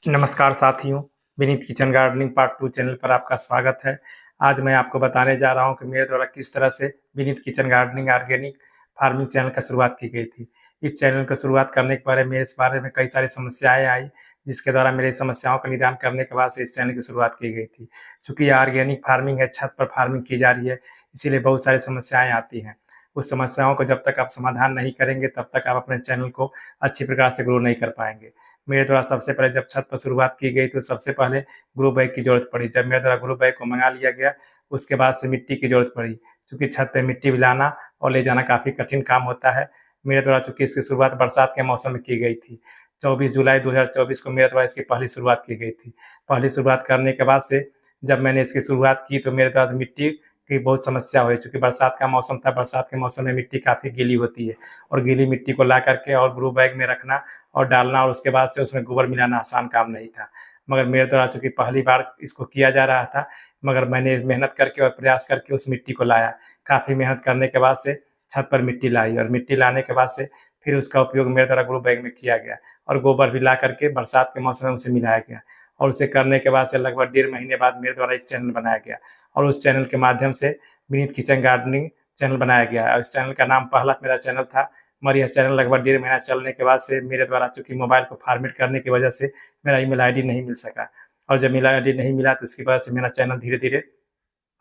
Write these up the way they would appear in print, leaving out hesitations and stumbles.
नमस्कार साथियों, Vineet kitchen gardening part 2 channel पर आपका स्वागत है। आज मैं आपको बताने जा रहा हूं कि मेरे द्वारा किस तरह से Vineet kitchen gardening organic farming channel का शुरुआत की गई थी। इस चैनल को शुरुआत करने के बारे में इस बारे में कई सारी समस्याएं आई, जिसके द्वारा मेरी समस्याओं का निदान करने के बाद से इस चैनल की शुरुआत की गई थी। चूँकि यह ऑर्गेनिक फार्मिंग है, छत पर फार्मिंग की जा रही है, इसीलिए बहुत सारी समस्याएँ आती हैं। उस समस्याओं को जब तक आप समाधान नहीं करेंगे, तब तक आप अपने चैनल को अच्छी प्रकार से ग्रो नहीं कर पाएँगे। मेरे द्वारा सबसे पहले जब छत पर शुरुआत की गई तो सबसे पहले ग्रो बैग की ज़रूरत पड़ी। जब मेरे द्वारा ग्रो बैग को मँगा लिया गया, उसके बाद से मिट्टी की ज़रूरत पड़ी, क्योंकि छत पे मिट्टी भी लाना और ले जाना काफ़ी कठिन काम होता है। मेरे द्वारा चूँकि इसकी शुरुआत बरसात के मौसम में की गई थी। 24 जुलाई 2024 को मेरे द्वारा इसकी पहली शुरुआत की गई थी। पहली शुरुआत करने के बाद से जब मैंने इसकी शुरुआत की तो मेरे द्वारा मिट्टी की बहुत समस्या हुई, चूँकि बरसात का मौसम था, बरसात के मौसम में मिट्टी काफ़ी गीली होती है और गीली मिट्टी को ला कर के और ग्रो बैग में रखना और डालना और उसके बाद से उसमें गोबर मिलाना आसान काम नहीं था। मगर मेरे द्वारा चूँकि पहली बार इसको किया जा रहा था, मगर मैंने मेहनत करके और प्रयास करके उस मिट्टी को लाया। काफ़ी मेहनत करने के बाद से छत पर मिट्टी लाई और मिट्टी लाने के बाद से फिर उसका उपयोग मेरे द्वारा ग्रो बैग में किया गया और गोबर भी ला करके बरसात के मौसम में उसे मिलाया गया और उसे करने के बाद से लगभग 1.5 महीने बाद मेरे द्वारा एक चैनल बनाया गया और उस चैनल के माध्यम से विनीत किचन गार्डनिंग चैनल बनाया गया और इस चैनल का नाम पहला मेरा चैनल था। मगर यह चैनल लगभग 1.5 महीना चलने के बाद से मेरे द्वारा चूँकि मोबाइल को फॉर्मेट करने की वजह से मेरा ईमेल आईडी नहीं मिल सका और जब ईमेल आईडी नहीं मिला तो इसकी वजह से मेरा चैनल धीरे-धीरे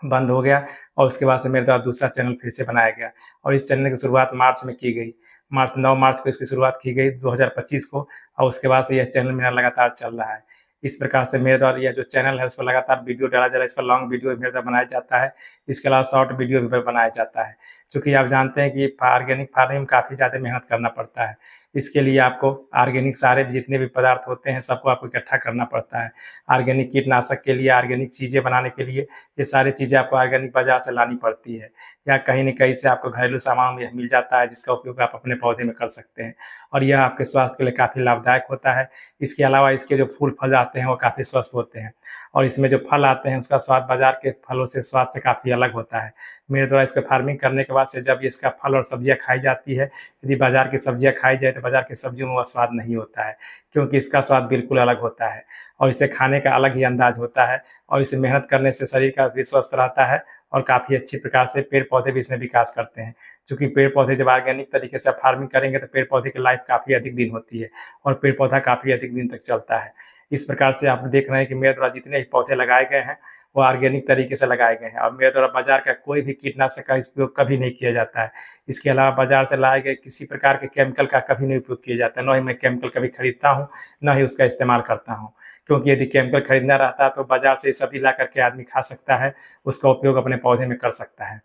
बंद हो गया और उसके बाद से मेरे द्वारा दूसरा चैनल फिर से बनाया गया और इस चैनल की शुरुआत मार्च में की गई। 9 मार्च को इसकी शुरुआत की गई 2025 को और उसके बाद से यह चैनल मेरा लगातार चल रहा है। इस प्रकार से मेरे द्वारा यह जो चैनल है, उस पर लगातार वीडियो डाला जा रहा है, इस पर लॉन्ग वीडियो मेरे द्वारा बनाया जाता है। इसके अलावा शॉर्ट वीडियो भी बनाया जाता है। चूँकि आप जानते हैं कि ऑर्गेनिक फार्मिंग में काफ़ी ज़्यादा मेहनत करना पड़ता है। इसके लिए आपको ऑर्गेनिक सारे जितने भी पदार्थ होते हैं, सबको आपको इकट्ठा करना पड़ता है। ऑर्गेनिक कीटनाशक के लिए, ऑर्गेनिक चीज़ें बनाने के लिए ये सारी चीज़ें आपको ऑर्गेनिक बाज़ार से लानी पड़ती है या कहीं न कहीं से आपको घरेलू सामान में मिल जाता है, जिसका उपयोग आप अपने पौधे में कर सकते हैं और यह आपके स्वास्थ्य के लिए काफ़ी लाभदायक होता है। इसके अलावा इसके जो फूल-फल आते हैं, वो काफ़ी स्वस्थ होते हैं और इसमें जो फल आते हैं, उसका स्वाद बाज़ार के फलों से स्वाद से काफ़ी अलग होता है। मेरे द्वारा इसको फार्मिंग करने के बाद से जब इसका फल और सब्जियाँ खाई जाती है, यदि बाज़ार की सब्जियाँ खाई जाए, तो बाज़ार की सब्जियों में वह स्वाद नहीं होता है, क्योंकि इसका स्वाद बिल्कुल अलग होता है और इसे खाने का अलग ही अंदाज़ होता है और इसे मेहनत करने से शरीर का भी स्वस्थ रहता है और काफ़ी अच्छी प्रकार से पेड़-पौधे भी इसमें विकास करते हैं। चूँकि पेड़-पौधे जब ऑर्गेनिक तरीके से आप फार्मिंग करेंगे, तो पेड़-पौधे की लाइफ़ काफ़ी अधिक दिन होती है और पेड़-पौधा काफ़ी अधिक दिन तक चलता है। इस प्रकार से आप देख रहे हैं कि मेरे द्वारा जितने भी पौधे लगाए गए हैं, वो ऑर्गेनिक तरीके से लगाए गए हैं और मेरे द्वारा बाज़ार का कोई भी कीटनाशक का उपयोग कभी नहीं किया जाता है। इसके अलावा बाज़ार से लाए गए किसी प्रकार के केमिकल का कभी नहीं उपयोग किया जाता है। ना ही मैं केमिकल कभी खरीदता हूँ, ना ही उसका इस्तेमाल करता हूँ। क्योंकि यदि केमिकल खरीदना रहता तो बाज़ार से सभी ला कर के आदमी खा सकता है, उसका उपयोग अपने पौधे में कर सकता है।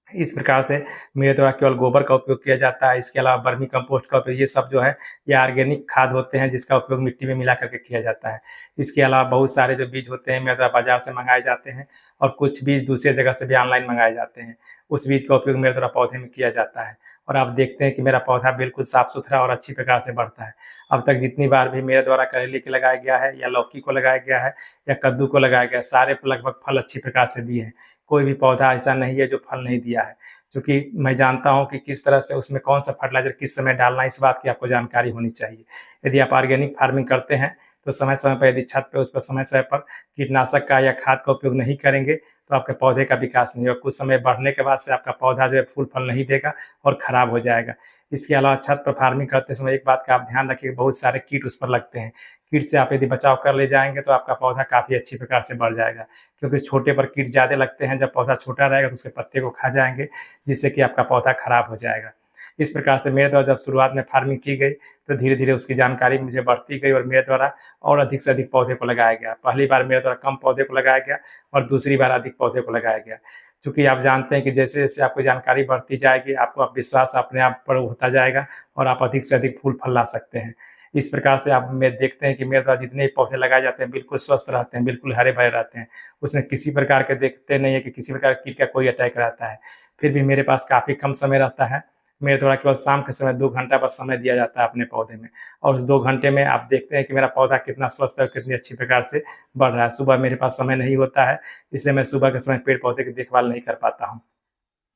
इस प्रकार से मेरे द्वारा केवल गोबर का उपयोग किया जाता है, इसके अलावा वर्मी कंपोस्ट का उपयोग, ये सब जो है ये ऑर्गेनिक खाद होते हैं, जिसका उपयोग मिट्टी में मिला करके किया जाता है। इसके अलावा बहुत सारे जो बीज होते हैं मेरे द्वारा बाज़ार से मँगाए जाते हैं और कुछ बीज दूसरी जगह से भी ऑनलाइन मँगाए जाते हैं। उस बीज का उपयोग मेरे द्वारा पौधे में किया जाता है और आप देखते हैं कि मेरा पौधा बिल्कुल साफ-सुथरा और अच्छी प्रकार से बढ़ता है। अब तक जितनी बार भी मेरे द्वारा करेले को लगाया गया है या लौकी को लगाया गया है या कद्दू को लगाया गया है, सारे लगभग फल अच्छी प्रकार से दिए हैं। कोई भी पौधा ऐसा नहीं है जो फल नहीं दिया है, क्योंकि मैं जानता हूँ कि किस तरह से उसमें कौन-सा फर्टिलाइज़र किस समय डालना है, इस बात की आपको जानकारी होनी चाहिए। यदि आप ऑर्गेनिक फार्मिंग करते हैं, तो समय-समय पर यदि छत पे उस पर समय-समय पर कीटनाशक का या खाद का उपयोग नहीं करेंगे, तो आपके पौधे का विकास नहीं होगा। कुछ समय बढ़ने के बाद से आपका पौधा जो है फूल-फल नहीं देगा और खराब हो जाएगा। इसके अलावा छत पर फार्मिंग करते समय एक बात का आप ध्यान रखिए, बहुत सारे कीट उस पर लगते हैं। कीट से आप यदि बचाव कर ले जाएँगे, तो आपका पौधा काफ़ी अच्छी प्रकार से बढ़ जाएगा, क्योंकि छोटे पर कीट ज़्यादा लगते हैं। जब पौधा छोटा रहेगा, तो उसके पत्ते को खा जाएँगे, जिससे कि आपका पौधा खराब हो जाएगा। इस प्रकार से मेरे द्वारा जब शुरुआत में फार्मिंग की गई, तो धीरे-धीरे उसकी जानकारी मुझे बढ़ती गई और मेरे द्वारा और अधिक से अधिक पौधे को लगाया गया। पहली बार मेरे द्वारा कम पौधे को लगाया गया और दूसरी बार अधिक पौधे को लगाया गया। चूँकि आप जानते हैं कि जैसे-जैसे आपको जानकारी बढ़ती जाएगी, आपको अब विश्वास अपने आप पर होता जाएगा और आप अधिक से अधिक फूल-फल ला सकते हैं। इस प्रकार से आप में देखते हैं कि मेरे द्वारा जितने भी पौधे लगाए जाते हैं, बिल्कुल स्वस्थ रहते हैं, बिल्कुल हरे-भरे रहते हैं। उसमें किसी प्रकार के देखते नहीं है कि किसी प्रकार कीट का कोई अटैक रहता है। फिर भी मेरे पास काफ़ी कम समय रहता है। मेरे द्वारा केवल शाम के समय 2 घंटा बस समय दिया जाता है अपने पौधे में और उस 2 घंटे में आप देखते हैं कि मेरा पौधा कितना स्वस्थ है और कितनी अच्छी प्रकार से बढ़ रहा है। सुबह मेरे पास समय नहीं होता है, इसलिए मैं सुबह के समय पेड़-पौधे की देखभाल नहीं कर पाता हूँ।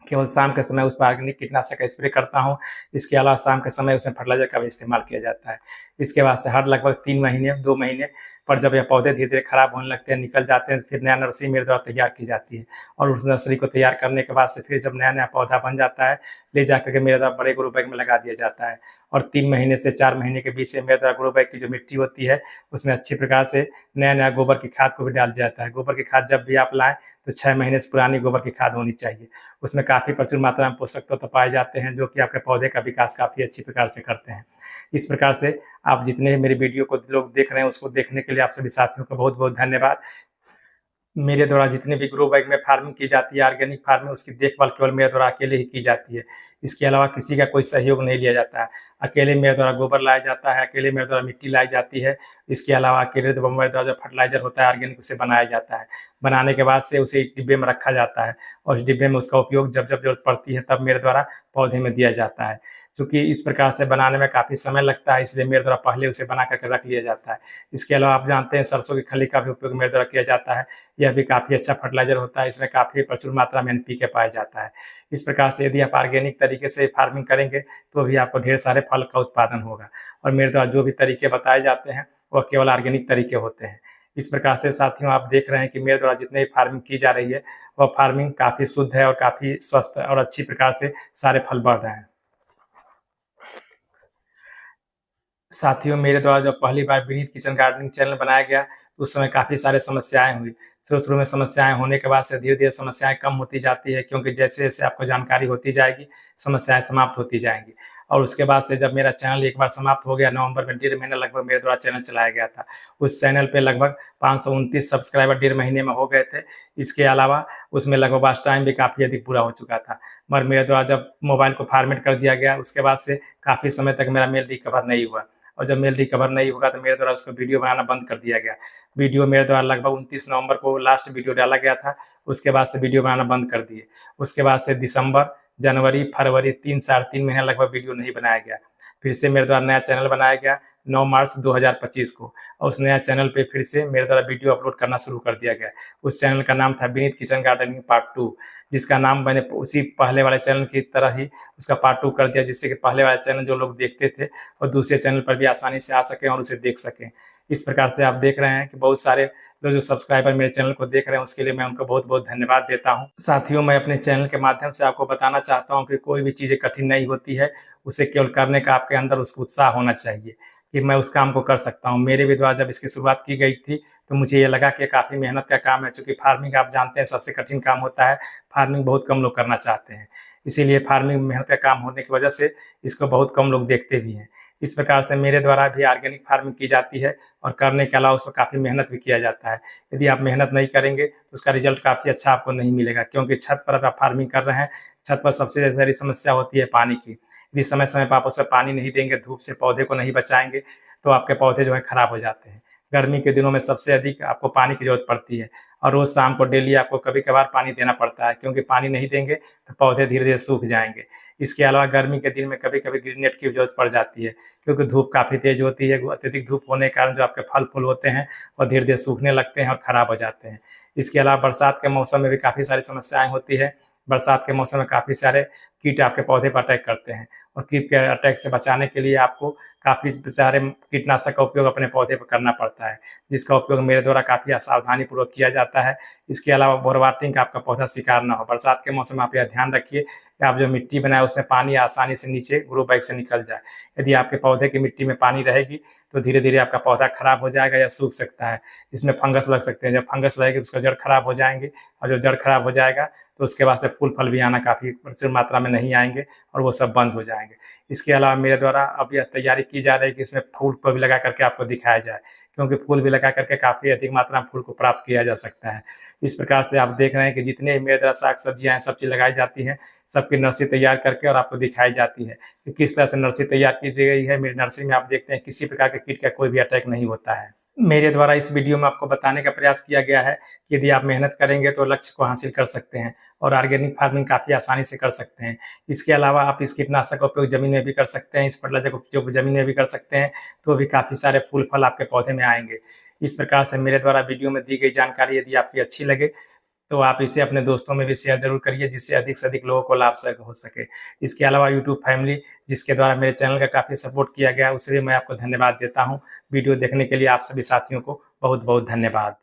केवल शाम के समय उस पर ऑर्गेनिक कीटनाशक का स्प्रे करता हूँ। इसके अलावा शाम के समय उसमें फर्टिलाइज़र का भी इस्तेमाल किया जाता है। इसके बाद से हर लगभग 3 महीने 2 महीने पर जब ये पौधे धीरे-धीरे खराब होने लगते हैं, निकल जाते हैं, तो फिर नया नर्सरी मेरे द्वारा तैयार की जाती है और उस नर्सरी को तैयार करने के बाद से फिर जब नया-नया पौधा बन जाता है, ले जाकर के मेरे द्वारा बड़े ग्रो बैग में लगा दिया जाता है और 3 महीने से 4 महीने के बीच में मेरे द्वारा ग्रो बैग की जो मिट्टी होती है, उसमें अच्छी प्रकार से नया-नया गोबर की खाद को भी डाल दिया जाता है। गोबर की खाद जब भी आप लाएँ, तो 6 महीने से पुरानी गोबर की खाद होनी चाहिए। उसमें काफ़ी प्रचुर मात्रा में पोषक तत्व पाए जाते हैं, जो कि आपके पौधे का विकास काफ़ी अच्छी प्रकार से करते हैं। इस प्रकार से आप जितने मेरी वीडियो को लोग देख रहे हैं, उसको देखने के लिए आप सभी साथियों का बहुत-बहुत धन्यवाद। मेरे द्वारा जितने भी ग्रो बैग में फार्मिंग की जाती है, ऑर्गेनिक फार्मिंग, उसकी देखभाल केवल मेरे द्वारा अकेले ही की जाती है। इसके अलावा किसी का कोई सहयोग नहीं लिया जाता है। अकेले मेरे द्वारा गोबर लाया जाता है, अकेले मेरे द्वारा मिट्टी लाई जाती है। इसके अलावा अकेले मेरे द्वारा जो फर्टिलाइज़र होता है ऑर्गेनिक, उसे बनाया जाता है। बनाने के बाद से उसे एक डिब्बे में रखा जाता है और उस डिब्बे में उसका उपयोग जब-जब ज़रूरत पड़ती है, तब मेरे द्वारा पौधे में दिया जाता है। चूँकि इस प्रकार से बनाने में काफ़ी समय लगता है, इसलिए मेरे द्वारा पहले उसे बना कर के रख लिया जाता है। इसके अलावा आप जानते हैं सरसों की खली का भी उपयोग मेरे द्वारा किया जाता है। यह भी काफ़ी अच्छा फर्टिलाइज़र होता है, इसमें काफ़ी प्रचुर मात्रा में एनपीके पाया जाता है। इस प्रकार से यदि आप ऑर्गेनिक तरीके से फार्मिंग करेंगे, तो भी आपको ढेर सारे फल का उत्पादन होगा और मेरे द्वारा जो भी तरीके बताए जाते हैं, वह केवल ऑर्गेनिक तरीके होते हैं। इस प्रकार से साथियों आप देख रहे हैं कि मेरे द्वारा जितने भी फार्मिंग की जा रही है, वह फार्मिंग काफ़ी शुद्ध है और काफ़ी स्वस्थ और अच्छी प्रकार से सारे फल बढ़ रहे हैं। साथियों, मेरे द्वारा जब पहली बार विनीत किचन गार्डनिंग चैनल बनाया गया, तो उस समय काफ़ी सारी समस्याएँ हुई। शुरू-शुरू में समस्याएँ होने के बाद से धीरे-धीरे समस्याएँ कम होती जाती है, क्योंकि जैसे-जैसे आपको जानकारी होती जाएगी, समस्याएँ समाप्त होती जाएँगी। और उसके बाद से जब मेरा चैनल एक बार समाप्त हो गया, नवंबर में 1.5 महीना लगभग मेरे द्वारा चैनल चलाया गया था। उस चैनल पे लगभग 529 सब्सक्राइबर 1.5 महीने में हो गए थे। इसके अलावा उसमें लगभग वॉच टाइम भी काफ़ी अधिक पूरा हो चुका था। मगर मेरे द्वारा जब मोबाइल को फॉर्मेट कर दिया गया, उसके बाद से काफ़ी समय तक मेरा मेल रिकवर नहीं हुआ। और जब मेल रिकवर नहीं होगा, तो मेरे द्वारा उसको वीडियो बनाना बंद कर दिया गया। वीडियो मेरे द्वारा लगभग 29 नवंबर को लास्ट वीडियो डाला गया था, उसके बाद से वीडियो बनाना बंद कर दिए। उसके बाद से दिसंबर, जनवरी, फरवरी 3 साढ़े 3 महीना लगभग वीडियो नहीं बनाया गया। फिर से मेरे द्वारा नया चैनल बनाया गया 9 मार्च 2025 को और उस नया चैनल पे फिर से मेरे द्वारा वीडियो अपलोड करना शुरू कर दिया गया। उस चैनल का नाम था विनीत किचन गार्डनिंग पार्ट 2, जिसका नाम मैंने उसी पहले वाले चैनल की तरह ही उसका पार्ट 2 कर दिया, जिससे कि पहले वाले चैनल जो लोग देखते थे और दूसरे चैनल पर भी आसानी से आ सकें और उसे देख सकें। इस प्रकार से आप देख रहे हैं कि बहुत सारे लोग जो सब्सक्राइबर मेरे चैनल को देख रहे हैं, उसके लिए मैं उनको बहुत-बहुत धन्यवाद देता हूँ। साथियों, मैं अपने चैनल के माध्यम से आपको बताना चाहता हूँ कि कोई भी चीज़ें कठिन नहीं होती है, उसे केवल करने का आपके अंदर उसको उत्साह होना चाहिए कि मैं उस काम को कर सकता हूँ। मेरे भी द्वारा जब इसकी शुरुआत की गई थी, तो मुझे ये लगा कि काफ़ी मेहनत का काम है, चूँकि फार्मिंग आप जानते हैं सबसे कठिन काम होता है, फार्मिंग बहुत कम लोग करना चाहते हैं। इसीलिए फार्मिंग मेहनत का काम होने की वजह से इसको बहुत कम लोग देखते भी हैं। इस प्रकार से मेरे द्वारा भी ऑर्गेनिक फार्मिंग की जाती है और करने के अलावा उसमें काफ़ी मेहनत भी किया जाता है। यदि आप मेहनत नहीं करेंगे, तो उसका रिज़ल्ट काफ़ी अच्छा आपको नहीं मिलेगा, क्योंकि छत पर आप फार्मिंग कर रहे हैं, छत पर सबसे बड़ी समस्या होती है पानी की। यदि समय-समय पर आप उसमें पानी नहीं देंगे, धूप से पौधे को नहीं बचाएँगे, तो आपके पौधे जो हैं खराब हो जाते हैं। गर्मी के दिनों में सबसे अधिक आपको पानी की ज़रूरत पड़ती है और रोज़ शाम को डेली आपको कभी-कभार पानी देना पड़ता है, क्योंकि पानी नहीं देंगे, तो पौधे धीरे-धीरे सूख जाएँगे। इसके अलावा गर्मी के दिन में कभी-कभी ग्रीन नेट की ज़रूरत पड़ जाती है, क्योंकि धूप काफ़ी तेज़ होती है। अत्यधिक धूप होने के कारण जो आपके फल-फूल होते हैं, वो धीरे-धीरे सूखने लगते हैं और खराब हो जाते हैं। इसके अलावा बरसात के मौसम में भी काफ़ी सारी समस्याएँ होती हैं। बरसात के मौसम में काफ़ी सारे कीट आपके पौधे पर अटैक करते हैं और कीट के अटैक से बचाने के लिए आपको काफ़ी सारे कीटनाशक का उपयोग अपने पौधे पर करना पड़ता है, जिसका उपयोग मेरे द्वारा काफ़ी सावधानीपूर्वक किया जाता है। इसके अलावा बोरवाटिंग का आपका पौधा शिकार ना हो। बरसात के मौसम में आप यह ध्यान रखिए कि आप जो मिट्टी बनाएँ, उसमें पानी आसानी से नीचे ग्रो बैग से निकल जाए। यदि आपके पौधे की मिट्टी में पानी रहेगी, तो धीरे-धीरे आपका पौधा खराब हो जाएगा या सूख सकता है। इसमें फंगस लग सकते हैं। जब फंगस लगेगी, तो उसका जड़ खराब हो जाएँगे और जब जड़ खराब हो जाएगा, तो उसके बाद से फूल-फल भी आना काफ़ी प्रचुर मात्रा में नहीं आएँगे और वो सब बंद हो जाएँगे। इसके अलावा मेरे द्वारा अब यह तैयारी की जा रही है कि इसमें फूल को भी लगा करके आपको दिखाया जाए, क्योंकि फूल भी लगा करके काफ़ी अधिक मात्रा में फूल को प्राप्त किया जा सकता है। इस प्रकार से आप देख रहे हैं कि जितने भी मेरे द्वारा साग-सब्जियाँ हैं, सब चीज़ लगाई जाती हैं, सबकी नर्सरी तैयार करके और आपको दिखाई जाती है कि किस तरह से नर्सरी तैयार की गई है। मेरी नर्सरी में आप देखते हैं किसी प्रकार के कीट का कोई भी अटैक नहीं होता है। मेरे द्वारा इस वीडियो में आपको बताने का प्रयास किया गया है कि यदि आप मेहनत करेंगे, तो लक्ष्य को हासिल कर सकते हैं और ऑर्गेनिक फार्मिंग काफ़ी आसानी से कर सकते हैं। इसके अलावा आप इस कीटनाशक का उपयोग ज़मीन में भी कर सकते हैं, इस फर्टिलाइज़र का उपयोग ज़मीन में भी कर सकते हैं, तो भी काफ़ी सारे फूल-फल आपके पौधे में आएँगे। इस प्रकार से मेरे द्वारा वीडियो में दी गई जानकारी यदि आपकी अच्छी लगे, तो आप इसे अपने दोस्तों में भी शेयर ज़रूर करिए, जिससे अधिक से अधिक लोगों को लाभ स हो सके। इसके अलावा यूट्यूब फैमिली, जिसके द्वारा मेरे चैनल का काफ़ी सपोर्ट किया गया है, उससे भी मैं आपको धन्यवाद देता हूँ। वीडियो देखने के लिए आप सभी साथियों को बहुत-बहुत धन्यवाद।